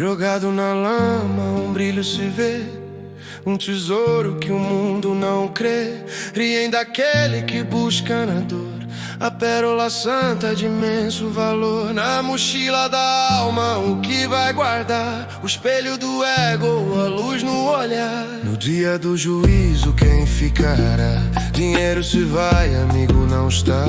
Jogado na lama, um brilho se vê, um tesouro que o mundo não crê. Riem daquele que busca na dor a pérola santa de imenso valor. Na mochila da alma, o que vai guardar? O espelho do ego, a luz no olhar. No dia do juízo, quem ficará? Dinheiro se vai, amigo não está.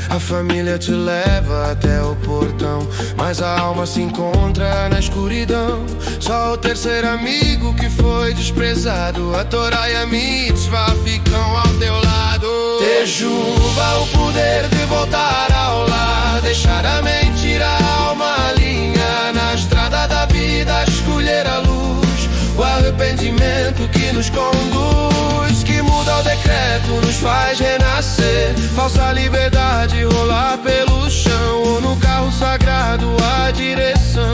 A família te leva até o portão, mas a alma se encontra na escuridão. Só o terceiro amigo que foi desprezado, a Torá e a mitzvah ficam ao teu lado. Tejuva, o poder de voltar ao lar, deixar a mentira, a alma alinha na estrada da vida, escolher a luz, o arrependimento que nos conduz, que muda o decreto, nos faz renascer. Falsa liberdade rolar pelo chão, ou no carro sagrado a direção.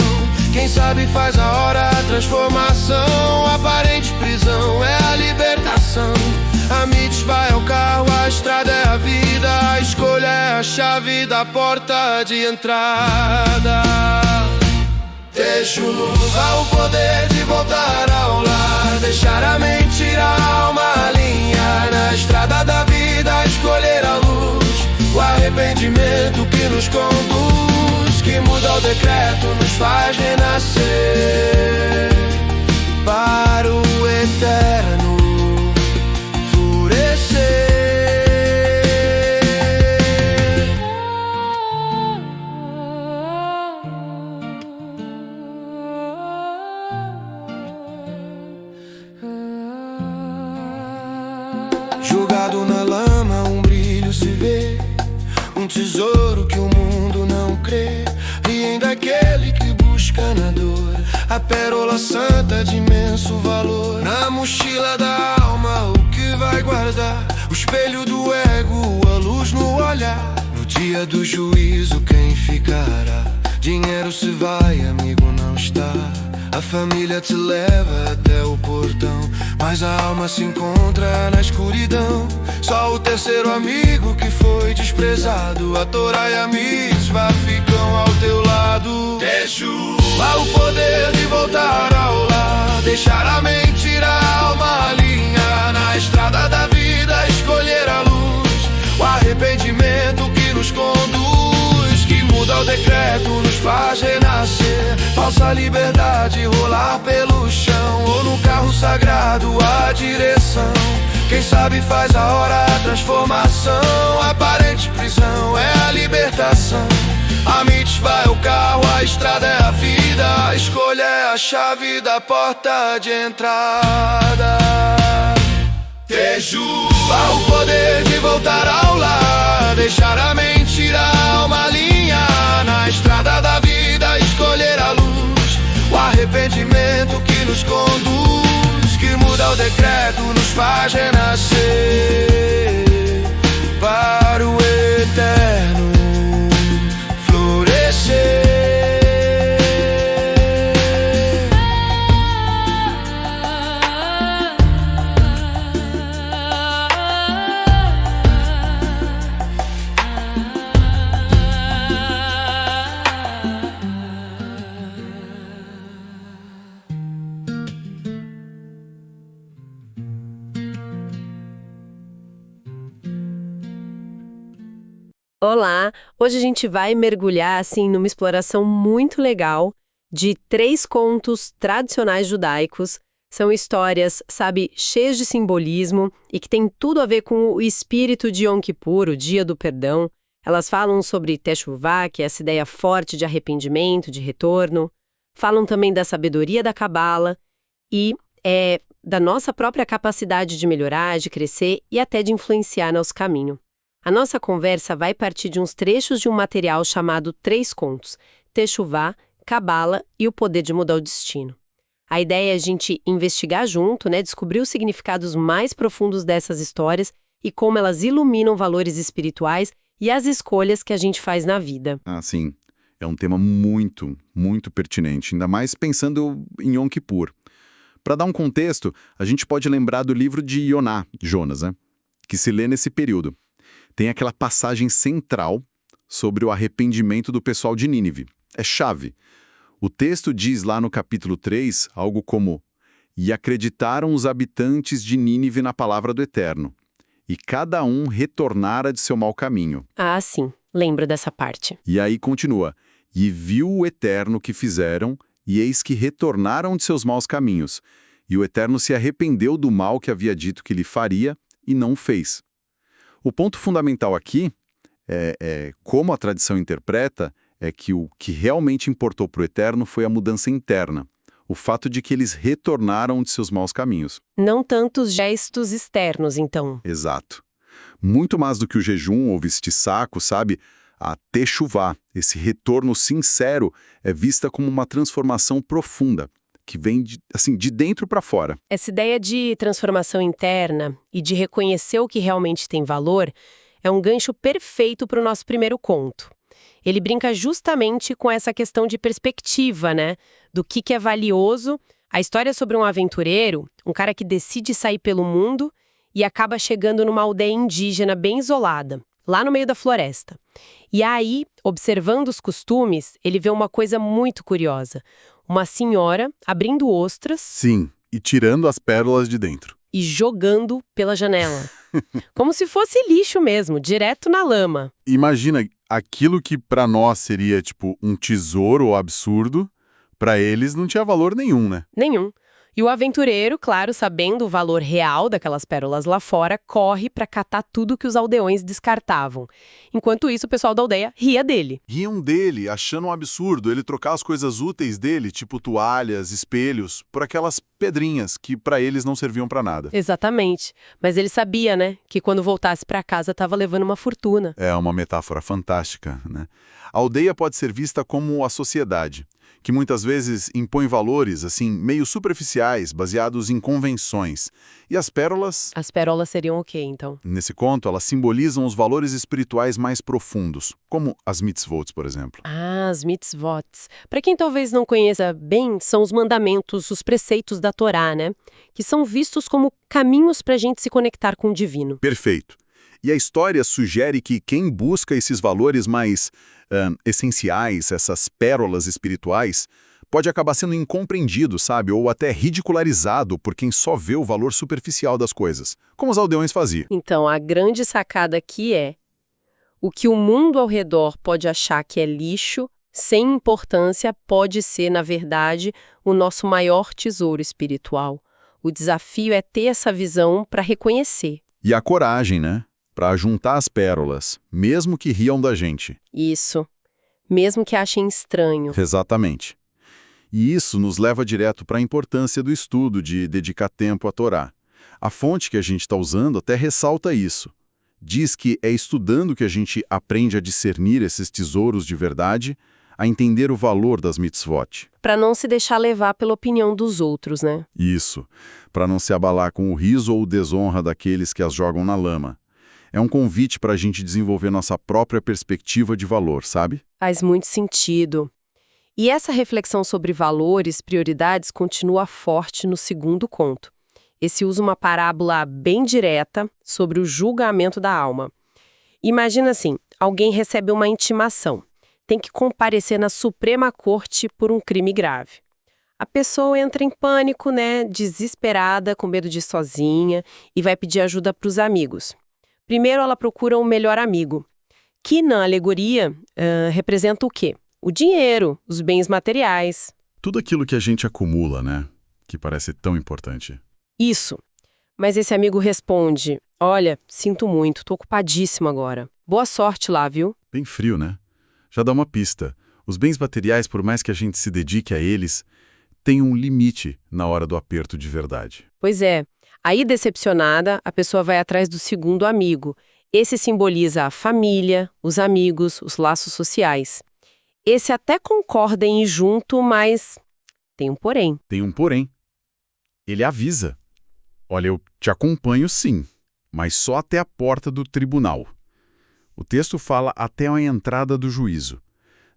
Quem sabe faz a hora a transformação, aparente prisão é a libertação. A mitzvah é o carro, a estrada é a vida, a escolha é a chave da porta de entrada. Tejuva, o poder de voltar ao lar, deixar a mentira, a alma alinhar na estrada da vida, escolher a luz, o arrependimento que nos conduz, que muda o decreto, nos faz renascer para o eterno florescer. Jogado na lama, um brilho se vê, um tesouro que o mundo não crê. Riem daquele que busca na dor a pérola santa de imenso valor. Na mochila da alma, o que vai guardar? O espelho do ego, a luz no olhar. No dia do juízo, quem ficará? Dinheiro se vai, amigo não está. A família te leva até o portão, mas a alma se encontra na escuridão. Só o terceiro amigo que foi desprezado, a Torá e a mitzvah ficam ao teu lado. Tejuva, o poder de voltar ao lar, deixar a mentira, a alma alinhar na estrada da vida, escolher a luz, o arrependimento que nos conduz, que muda o decreto, nos faz renascer. Falsa liberdade rolar pelo chão, ou no carro sagrado a direção. Quem sabe faz a hora a transformação, aparente prisão é a libertação. A mitzvah é o carro, a estrada é a vida, a escolha é a chave da porta de entrada. Tejuva, o poder de voltar ao lar, deixar a mentira, a alma alinhar na estrada da vida, escolher a luz, o arrependimento que nos conduz, que muda o decreto, nos faz renascer para o eterno florescer. Olá! Hoje a gente vai mergulhar assim numa exploração muito legal de 3 contos tradicionais judaicos. São histórias, sabe, cheias de simbolismo e que tem tudo a ver com o espírito de Yom Kippur, o Dia do Perdão. Elas falam sobre Teshuvah, que é essa ideia forte de arrependimento, de retorno. Falam também da sabedoria da Cabala e da nossa própria capacidade de melhorar, de crescer e até de influenciar nosso caminho. A nossa conversa vai partir de uns trechos de um material chamado 3 Contos, Teshuvah, Cabala e o Poder de Mudar o Destino. A ideia é a gente investigar junto, descobrir os significados mais profundos dessas histórias e como elas iluminam valores espirituais e as escolhas que a gente faz na vida. Ah, sim. É um tema muito, muito pertinente, ainda mais pensando em Yom Kippur. Para dar um contexto, a gente pode lembrar do livro de Yoná, Jonas, que se lê nesse período. Tem aquela passagem central sobre o arrependimento do pessoal de Nínive. É chave. O texto diz lá no capítulo 3 algo como: "E acreditaram os habitantes de Nínive na palavra do Eterno, e cada um retornara de seu mau caminho." Ah, sim, lembro dessa parte. E aí continua: "E viu o Eterno que fizeram, e eis que retornaram de seus maus caminhos. E o Eterno se arrependeu do mal que havia dito que lhe faria, e não o fez." O ponto fundamental aqui como a tradição interpreta, é que o que realmente importou para o Eterno foi a mudança interna, o fato de que eles retornaram de seus maus caminhos. Não tantos gestos externos, então. Exato. Muito mais do que o jejum ou vestir saco, sabe? A techuvá, esse retorno sincero, é vista como uma transformação profunda, que vem de dentro para fora. Essa ideia de transformação interna e de reconhecer o que realmente tem valor é um gancho perfeito para o nosso primeiro conto. Ele brinca justamente com essa questão de perspectiva, né? Do que é valioso. A história é sobre um aventureiro, um cara que decide sair pelo mundo e acaba chegando numa aldeia indígena bem isolada, lá no meio da floresta. E aí, observando os costumes, ele vê uma coisa muito curiosa. Uma senhora abrindo ostras. Sim, e tirando as pérolas de dentro. E jogando pela janela. Como se fosse lixo mesmo, direto na lama. Imagina, aquilo que pra nós seria tipo um tesouro absurdo, pra eles não tinha valor nenhum, né? Nenhum. E o aventureiro, claro, sabendo o valor real daquelas pérolas lá fora, corre para catar tudo que os aldeões descartavam. Enquanto isso, o pessoal da aldeia ria dele. Riam dele, achando um absurdo ele trocar as coisas úteis dele, tipo toalhas, espelhos, por aquelas pedrinhas que pra eles não serviam pra nada. Exatamente. Mas ele sabia, né, que quando voltasse para casa estava levando uma fortuna. É uma metáfora fantástica, né? A aldeia pode ser vista como a sociedade, que muitas vezes impõe valores, assim, meio superficiais, baseados em convenções. E as pérolas... As pérolas seriam o quê, então? Nesse conto, elas simbolizam os valores espirituais mais profundos, como as mitzvot, por exemplo. Ah, as mitzvot. Para quem talvez não conheça bem, são os mandamentos, os preceitos da Torá, né? Que são vistos como caminhos para a gente se conectar com o divino. Perfeito. E a história sugere que quem busca esses valores mais essenciais, essas pérolas espirituais, pode acabar sendo incompreendido, sabe? Ou até ridicularizado por quem só vê o valor superficial das coisas, como os aldeões faziam. Então, a grande sacada aqui é: o que o mundo ao redor pode achar que é lixo, sem importância, pode ser, na verdade, o nosso maior tesouro espiritual. O desafio é ter essa visão para reconhecer. E a coragem, né? Para juntar as pérolas, mesmo que riam da gente. Isso. Mesmo que achem estranho. Exatamente. E isso nos leva direto para a importância do estudo, de dedicar tempo à Torá. A fonte que a gente está usando até ressalta isso. Diz que é estudando que a gente aprende a discernir esses tesouros de verdade, a entender o valor das mitzvot. Para não se deixar levar pela opinião dos outros, né? Isso, para não se abalar com o riso ou desonra daqueles que as jogam na lama. É um convite para a gente desenvolver nossa própria perspectiva de valor, sabe? Faz muito sentido. E essa reflexão sobre valores, prioridades, continua forte no segundo conto. Esse usa uma parábola bem direta sobre o julgamento da alma. Imagina assim, alguém recebe uma intimação. Tem que comparecer na Suprema Corte por um crime grave. A pessoa entra em pânico, né, desesperada, com medo de ir sozinha, e vai pedir ajuda para os amigos. Primeiro, ela procura um melhor amigo, que na alegoria representa o quê? O dinheiro, os bens materiais. Tudo aquilo que a gente acumula, né? Que parece tão importante. Isso. Mas esse amigo responde: olha, sinto muito, tô ocupadíssimo agora. Boa sorte lá, viu? Bem frio, né? Já dá uma pista. Os bens materiais, por mais que a gente se dedique a eles, têm um limite na hora do aperto de verdade. Pois é. Aí, decepcionada, a pessoa vai atrás do segundo amigo. Esse simboliza a família, os amigos, os laços sociais. Esse até concorda em ir junto, mas tem um porém. Tem um porém. Ele avisa. Olha, eu te acompanho sim, mas só até a porta do tribunal. O texto fala até a entrada do juízo.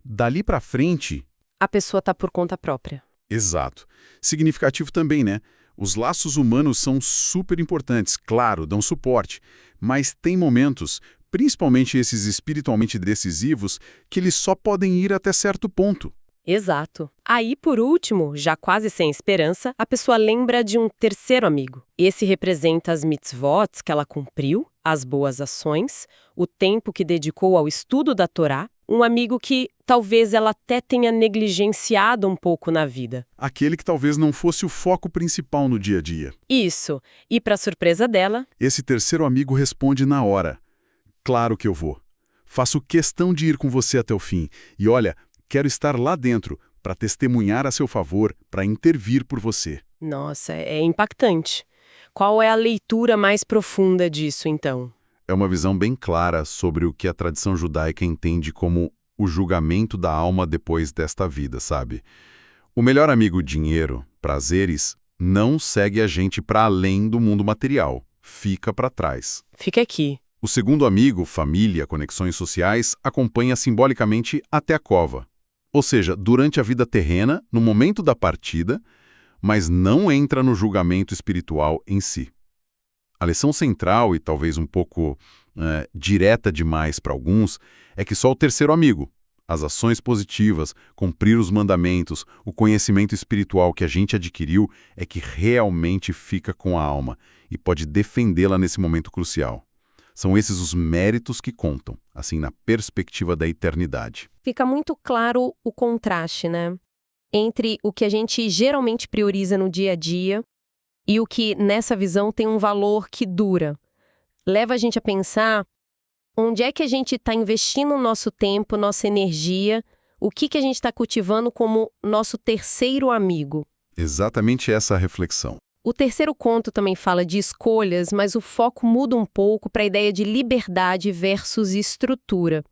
Dali pra frente... A pessoa tá por conta própria. Exato. Significativo também, né? Os laços humanos são super importantes, claro, dão suporte, mas tem momentos, principalmente esses espiritualmente decisivos, que eles só podem ir até certo ponto. Exato. Aí, por último, já quase sem esperança, a pessoa lembra de um terceiro amigo. Esse representa as mitzvot que ela cumpriu, as boas ações, o tempo que dedicou ao estudo da Torá, um amigo que talvez ela até tenha negligenciado um pouco na vida. Aquele que talvez não fosse o foco principal no dia a dia. Isso. E para surpresa dela, Esse terceiro amigo responde na hora. Claro que eu vou. Faço questão de ir com você até o fim. E olha, quero estar lá dentro para testemunhar a seu favor, para intervir por você. nossa, é impactante. Qual é a leitura mais profunda disso, então? É uma visão bem clara sobre o que a tradição judaica entende como o julgamento da alma depois desta vida, sabe? O melhor amigo dinheiro, prazeres, não segue a gente para além do mundo material. Fica para trás. Fica aqui. O segundo amigo, família, conexões sociais, acompanha simbolicamente até a cova. Ou seja, durante a vida terrena, no momento da partida, mas não entra no julgamento espiritual em si. A lição central, e talvez um pouco direta demais para alguns, é que só o terceiro amigo, as ações positivas, cumprir os mandamentos, o conhecimento espiritual que a gente adquiriu, é que realmente fica com a alma e pode defendê-la nesse momento crucial. São esses os méritos que contam, assim, na perspectiva da eternidade. Fica muito claro o contraste, né? Entre o que a gente geralmente prioriza no dia a dia e o que, nessa visão, tem um valor que dura. Leva a gente a pensar onde é que a gente está investindo o nosso tempo, nossa energia, o que a gente está cultivando como nosso terceiro amigo. Exatamente essa a reflexão. O terceiro conto também fala de escolhas, mas o foco muda um pouco para a ideia de liberdade versus estrutura,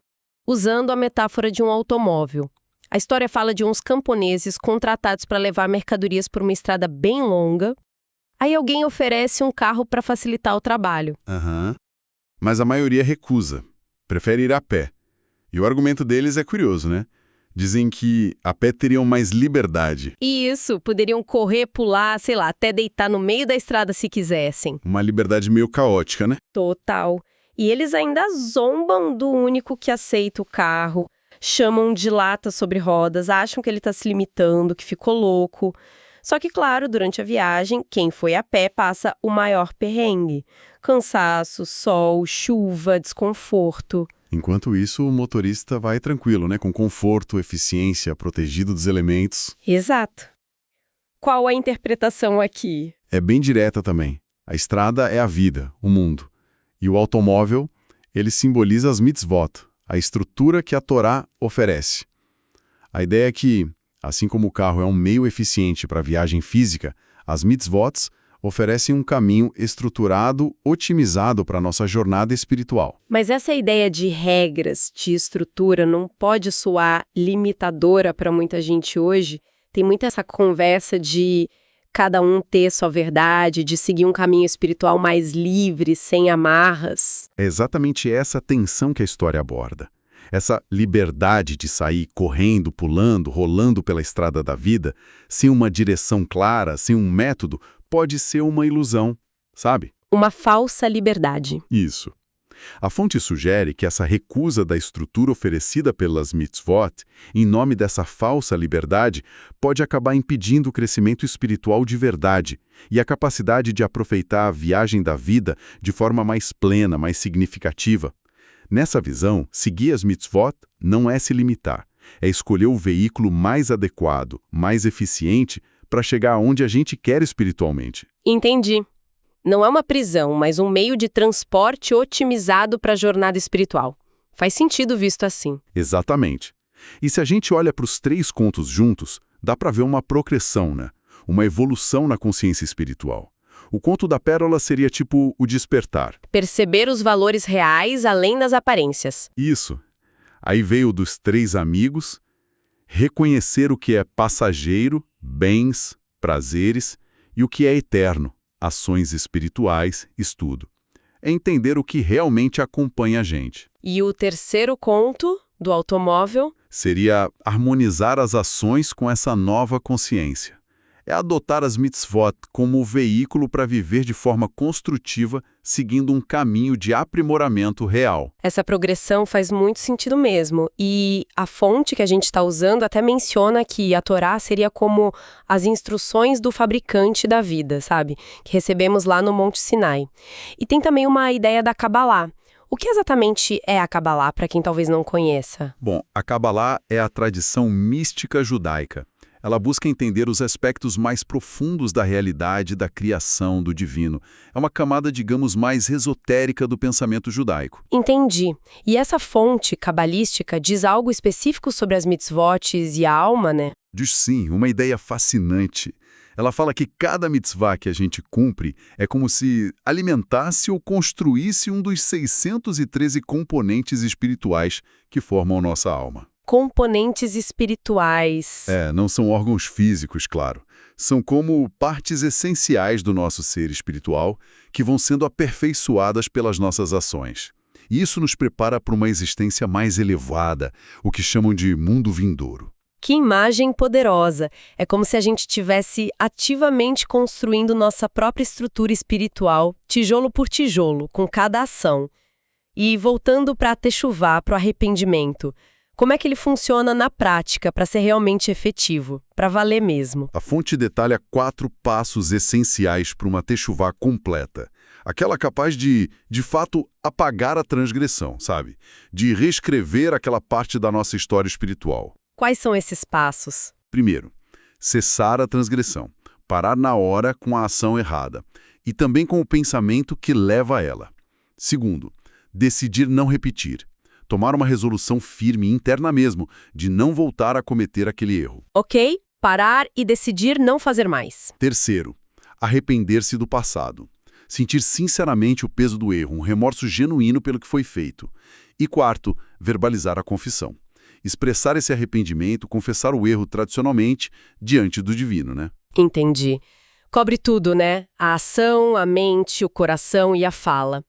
usando a metáfora de um automóvel. A história fala de uns camponeses contratados para levar mercadorias por uma estrada bem longa. Aí alguém oferece um carro para facilitar o trabalho. Mas a maioria recusa, prefere ir a pé. E o argumento deles é curioso, né? Dizem que a pé teriam mais liberdade. E isso, poderiam correr, pular, sei lá, até deitar no meio da estrada se quisessem. Uma liberdade meio caótica, né? Total. E eles ainda zombam do único que aceita o carro, chamam de lata sobre rodas, acham que ele está se limitando, que ficou louco. Só que, claro, durante a viagem, quem foi a pé passa o maior perrengue. Cansaço, sol, chuva, desconforto. Enquanto isso, o motorista vai tranquilo, né? Com conforto, eficiência, protegido dos elementos. Exato. Qual a interpretação aqui? É bem direta também. A estrada é a vida, o mundo. E o automóvel, ele simboliza as mitzvot, a estrutura que a Torá oferece. A ideia é que, assim como o carro é um meio eficiente para a viagem física, as mitzvot oferecem um caminho estruturado, otimizado para a nossa jornada espiritual. Mas essa ideia de regras, de estrutura, não pode soar limitadora para muita gente hoje? Tem muita essa conversa de cada um ter sua verdade, de seguir um caminho espiritual mais livre, sem amarras. É exatamente essa tensão que a história aborda. Essa liberdade de sair correndo, pulando, rolando pela estrada da vida, sem uma direção clara, sem um método, pode ser uma ilusão, sabe? Uma falsa liberdade. Isso. A fonte sugere que essa recusa da estrutura oferecida pelas mitzvot, em nome dessa falsa liberdade, pode acabar impedindo o crescimento espiritual de verdade e a capacidade de aproveitar a viagem da vida de forma mais plena, mais significativa. Nessa visão, seguir as mitzvot não é se limitar, é escolher o veículo mais adequado, mais eficiente para chegar aonde a gente quer espiritualmente. Entendi. Não é uma prisão, mas um meio de transporte otimizado para a jornada espiritual. Faz sentido visto assim. Exatamente. E se a gente olha para os 3 contos juntos, dá para ver uma progressão, né? Uma evolução na consciência espiritual. O conto da pérola seria tipo o despertar. Perceber os valores reais além das aparências. Isso. Aí veio dos 3 amigos, reconhecer o que é passageiro, bens, prazeres, e o que é eterno, ações espirituais, estudo. É entender o que realmente acompanha a gente. E o terceiro conto, do automóvel? Seria harmonizar as ações com essa nova consciência. é adotar as mitzvot como veículo para viver de forma construtiva, seguindo um caminho de aprimoramento real. Essa progressão faz muito sentido mesmo. E a fonte que a gente está usando até menciona que a Torá seria como as instruções do fabricante da vida, sabe? Que recebemos lá no Monte Sinai. E tem também uma ideia da Kabbalah. O que exatamente é a Kabbalah, para quem talvez não conheça? Bom, a Kabbalah é a tradição mística judaica. Ela busca entender os aspectos mais profundos da realidade, da criação, do divino. É uma camada, digamos, mais esotérica do pensamento judaico. Entendi. E essa fonte cabalística diz algo específico sobre as mitzvot e a alma, né? Diz sim, uma ideia fascinante. Ela fala que cada mitzvah que a gente cumpre é como se alimentasse ou construísse um dos 613 componentes espirituais que formam nossa alma. Componentes espirituais. Não são órgãos físicos, claro. São como partes essenciais do nosso ser espiritual que vão sendo aperfeiçoadas pelas nossas ações. E isso nos prepara para uma existência mais elevada, o que chamam de mundo vindouro. Que imagem poderosa! É como se a gente estivesse ativamente construindo nossa própria estrutura espiritual, tijolo por tijolo, com cada ação. E voltando para a techuvá, para o arrependimento, como é que ele funciona na prática para ser realmente efetivo, para valer mesmo? A fonte detalha 4 passos essenciais para uma techuvá completa. Aquela capaz de fato, apagar a transgressão, sabe? De reescrever aquela parte da nossa história espiritual. Quais são esses passos? Primeiro, cessar a transgressão. Parar na hora com a ação errada. E também com o pensamento que leva a ela. Segundo, decidir não repetir. Tomar uma resolução firme interna mesmo, de não voltar a cometer aquele erro. Ok, parar e decidir não fazer mais. Terceiro, arrepender-se do passado. Sentir sinceramente o peso do erro, um remorso genuíno pelo que foi feito. E quarto, verbalizar a confissão. Expressar esse arrependimento, confessar o erro tradicionalmente diante do divino, né? Entendi. Cobre tudo, né? A ação, a mente, o coração e a fala.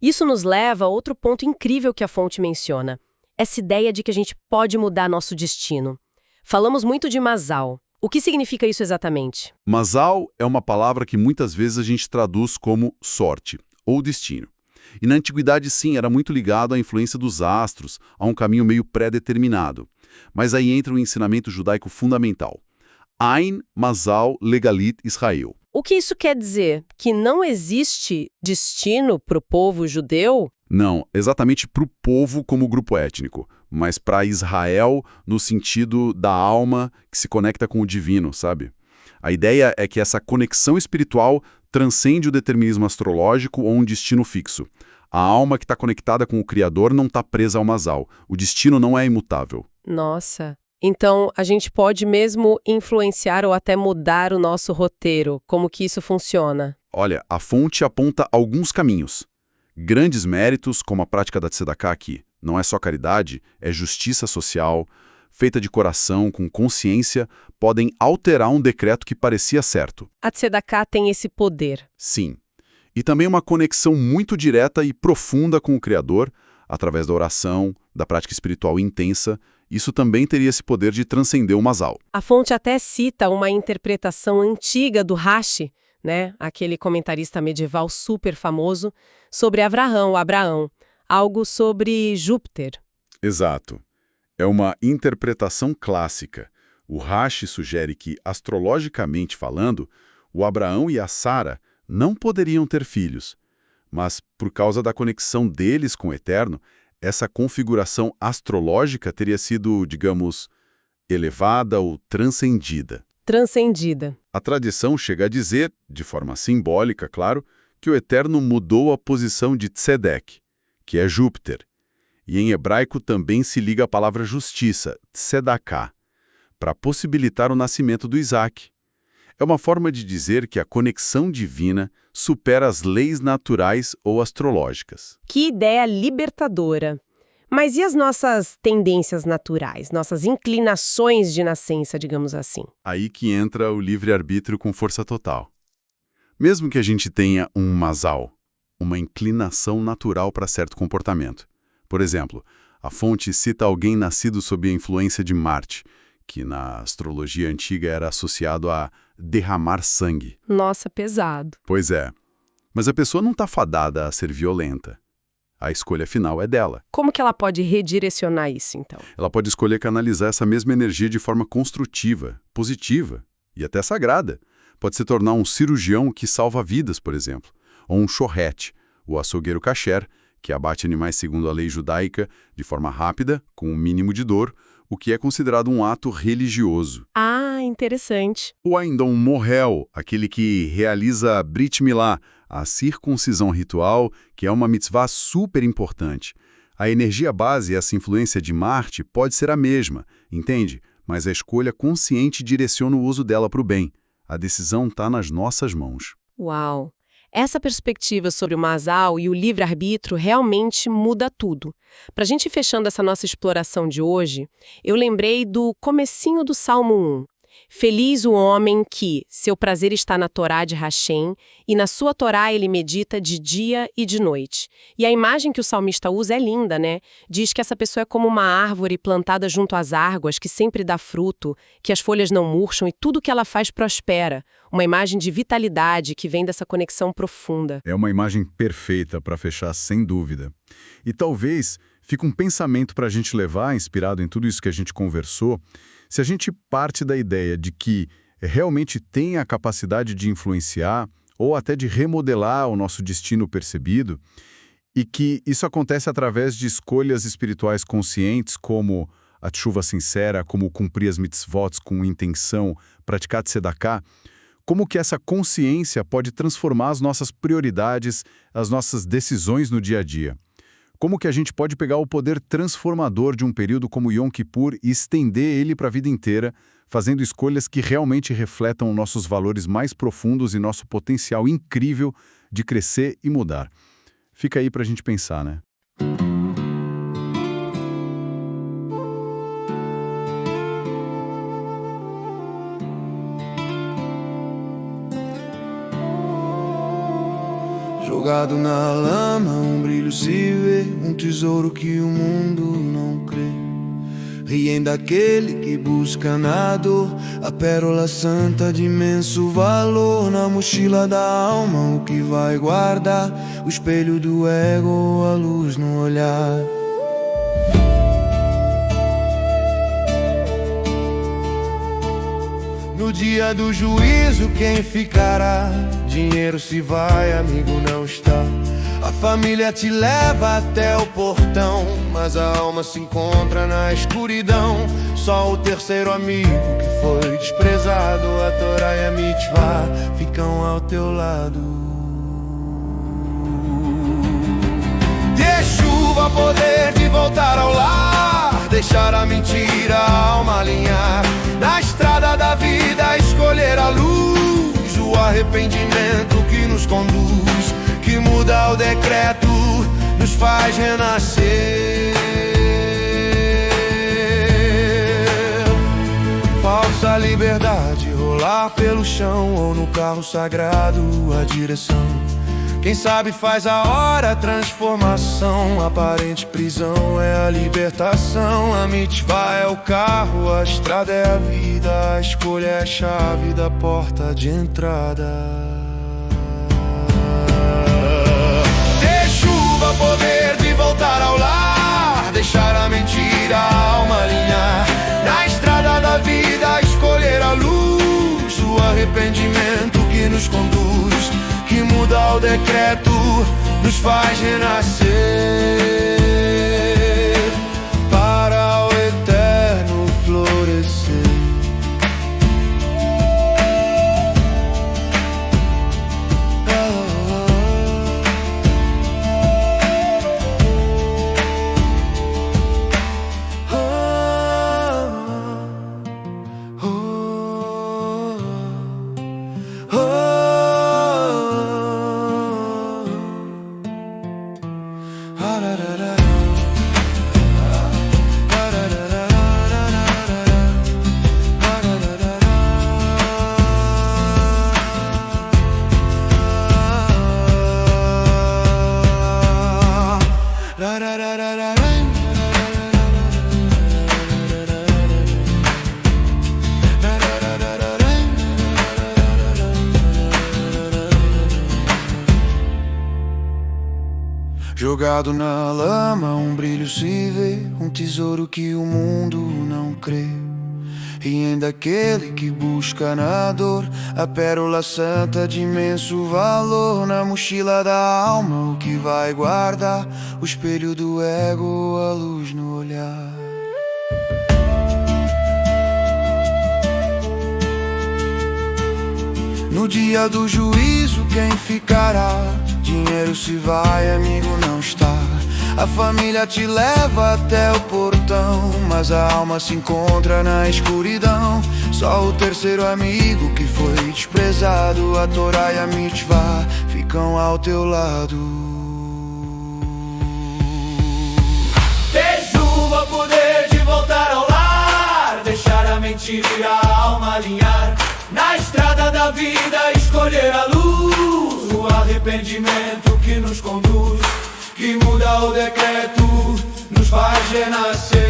Isso nos leva a outro ponto incrível que a fonte menciona. Essa ideia de que a gente pode mudar nosso destino. Falamos muito de Mazal. O que significa isso exatamente? Mazal é uma palavra que muitas vezes a gente traduz como sorte ou destino. E na antiguidade, sim, era muito ligado à influência dos astros, a um caminho meio pré-determinado. Mas aí entra um ensinamento judaico fundamental. Ein Mazal Legalit Israel. O que isso quer dizer? Que não existe destino para o povo judeu? Não, exatamente para o povo como grupo étnico, mas para Israel no sentido da alma que se conecta com o divino, sabe? A ideia é que essa conexão espiritual transcende o determinismo astrológico ou um destino fixo. A alma que está conectada com o Criador não está presa ao Mazal. O destino não é imutável. Nossa. Então, a gente pode mesmo influenciar ou até mudar o nosso roteiro. Como que isso funciona? Olha, a fonte aponta alguns caminhos. Grandes méritos, como a prática da Tzedakah aqui. Não é só caridade, é justiça social, feita de coração, com consciência, podem alterar um decreto que parecia certo. A Tzedakah tem esse poder. Sim. E também uma conexão muito direta e profunda com o Criador, através da oração, da prática espiritual intensa. Isso também teria esse poder de transcender o Mazal. A fonte até cita uma interpretação antiga do Rashi, né? Aquele comentarista medieval super famoso, sobre Abraão, algo sobre Júpiter. Exato. É uma interpretação clássica. O Rashi sugere que, astrologicamente falando, o Abraão e a Sara não poderiam ter filhos, mas, por causa da conexão deles com o Eterno, essa configuração astrológica teria sido, digamos, elevada ou transcendida. Transcendida. A tradição chega a dizer, de forma simbólica, claro, que o Eterno mudou a posição de Tzedek, que é Júpiter. E em hebraico também se liga a palavra justiça, Tzedakah, para possibilitar o nascimento do Isaac. É uma forma de dizer que a conexão divina supera as leis naturais ou astrológicas. Que ideia libertadora! Mas e as nossas tendências naturais, nossas inclinações de nascença, digamos assim? Aí que entra o livre-arbítrio com força total. Mesmo que a gente tenha um Mazal, uma inclinação natural para certo comportamento. Por exemplo, a fonte cita alguém nascido sob a influência de Marte, que na astrologia antiga era associado a derramar sangue. Nossa, pesado. Pois é. Mas a pessoa não está fadada a ser violenta. A escolha final é dela. Como que ela pode redirecionar isso, então? Ela pode escolher canalizar essa mesma energia de forma construtiva, positiva e até sagrada. Pode se tornar um cirurgião que salva vidas, por exemplo, ou um chorrete, o açougueiro kasher, que abate animais segundo a lei judaica de forma rápida, com um mínimo de dor, o que é considerado um ato religioso. Ah, interessante. Ou ainda um mohel, aquele que realiza Brit Milá, a circuncisão ritual, que é uma mitzvah super importante. A energia base e essa influência de Marte pode ser a mesma, entende? Mas a escolha consciente direciona o uso dela para o bem. A decisão está nas nossas mãos. Uau! Essa perspectiva sobre o Masal e o livre-arbítrio realmente muda tudo. Para a gente ir fechando essa nossa exploração de hoje, eu lembrei do comecinho do Salmo 1. Feliz o homem que seu prazer está na Torá de Hashem, e na sua Torá ele medita de dia e de noite. E a imagem que o salmista usa é linda, né? Diz que essa pessoa é como uma árvore plantada junto às águas, que sempre dá fruto, que as folhas não murcham e tudo que ela faz prospera. Uma imagem de vitalidade que vem dessa conexão profunda. É uma imagem perfeita para fechar, sem dúvida. E talvez fique um pensamento para a gente levar, inspirado em tudo isso que a gente conversou, se a gente parte da ideia de que realmente tem a capacidade de influenciar ou até de remodelar o nosso destino percebido, e que isso acontece através de escolhas espirituais conscientes, como a tshuva sincera, como cumprir as mitzvot com intenção, praticar tzedakah, como que essa consciência pode transformar as nossas prioridades, as nossas decisões no dia a dia. Como que a gente pode pegar o poder transformador de um período como Yom Kippur e estender ele para a vida inteira, fazendo escolhas que realmente refletam nossos valores mais profundos e nosso potencial incrível de crescer e mudar. Fica aí para a gente pensar, né? Jogado na lama, um brilho se vê, um tesouro que o mundo não crê. Riem daquele que busca na dor, a pérola santa de imenso valor. Na mochila da alma o que vai guardar, o espelho do ego, a luz no olhar. No dia do juízo quem ficará? Dinheiro se vai, amigo não está. A família te leva até o portão, mas a alma se encontra na escuridão. Só o terceiro amigo que foi desprezado, a Torá e a mitzvah ficam ao teu lado. Dê chuva, poder de voltar ao lar, deixar a mentira, a alma alinhar. Na estrada da vida escolher a luz, o arrependimento que nos conduz, que muda o decreto, nos faz renascer. Falsa liberdade, rolar pelo chão ou no carro sagrado a direção. Quem sabe faz a hora, a transformação. A aparente prisão é a libertação. A mitzvah é o carro, a estrada é a vida. A escolha é a chave da porta de entrada. Ter chuva, poder de voltar ao lar, deixar a mentira, a alma alinhar. Na estrada da vida escolher a luz, o arrependimento que nos conduz, que muda o decreto, nos faz renascer para o eterno florescer. Da da da Jogado na lama, um brilho se vê, um tesouro que o mundo não crê. Riem daquele que busca na dor a pérola santa de imenso valor. Na mochila da alma o que vai guardar, o espelho do ego, a luz no olhar. No dia do juízo quem ficará? Dinheiro se vai, amigo não está. A família te leva até o portão, mas a alma se encontra na escuridão. Só o terceiro amigo que foi desprezado, a Torá e a Mitzvah, ficam ao teu lado. Tejuva, o poder de voltar ao lar, deixar a mentira e a alma alinhar. Na estrada da vida escolher a luz, o arrependimento que nos conduz, que muda o decreto, nos faz renascer.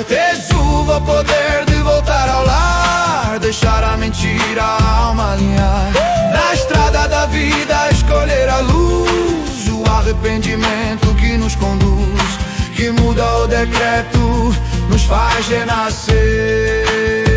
Tejuva, poder de voltar ao lar, deixar a mentira, a alma alinhar. Na estrada da vida escolher a luz, o arrependimento que nos conduz, que muda o decreto, nos faz renascer.